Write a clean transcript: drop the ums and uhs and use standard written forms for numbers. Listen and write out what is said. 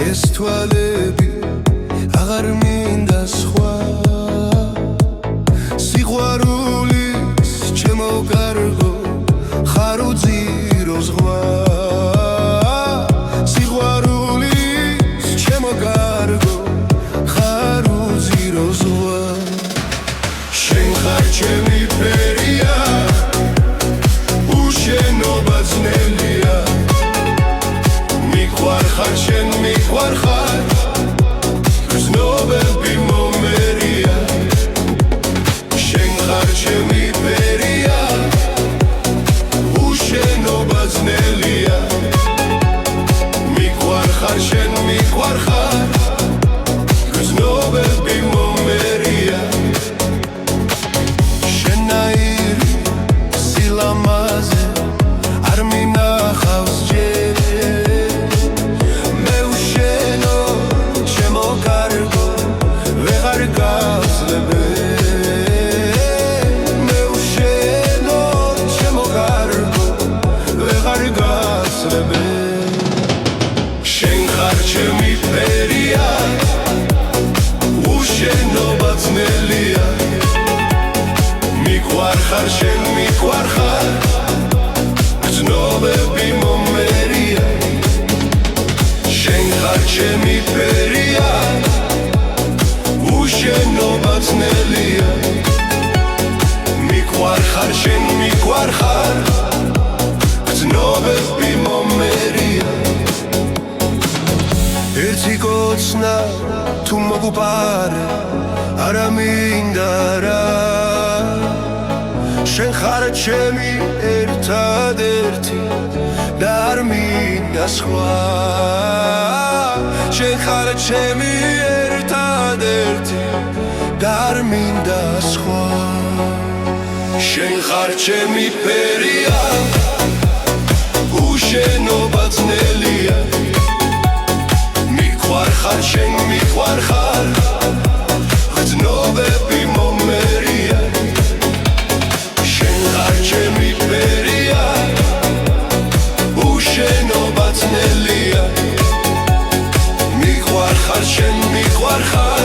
ეს თვალები აღარ მინდა სხვა სიყვარულის ჩემო კარგო ხარ უძირო ზღვა სიყვარულის ჩემო კარგო ხარ უძირო ზღვა შენ ხარ ჩემი ფერია უშენობა ძნელია მიყვარხარ შენ მიყვარხარ გრძნობები მომერია შენ ხარ ჩემი ფერია უშენობა ძნელია მიყვარხარ შენ მიყვარხარ გრძნობები მომერია შენაირი სილამაზე არ მინახავს ჯერ შენ ხარ ჩემი ფერია უშენობა ძნელია მიყვარხარ შენ მიყვარხარ გრძნობები მომერია შენ ხარ ჩემი ფერია უშენობა ძნელია მიყვარხარ შენ მიყვარხარ გრძნობები მომერია ერთი კოცნა თუ მოგუპარე არა მინდა რა შენ ხარ ჩემი ერთადერთი და არ მინდა სხვა შენ ხარ ჩემი ერთადერთი და არ მინდა სხვა შენ ხარ ჩემი ფერია უშენობა ძნელია მიყვარხარ შენ მიყვარხარ გრძნობები მომერია შენ ხარ ჩემი ფერია უშენობა ძნელია მიყვარხარ შენ მიყვარხარ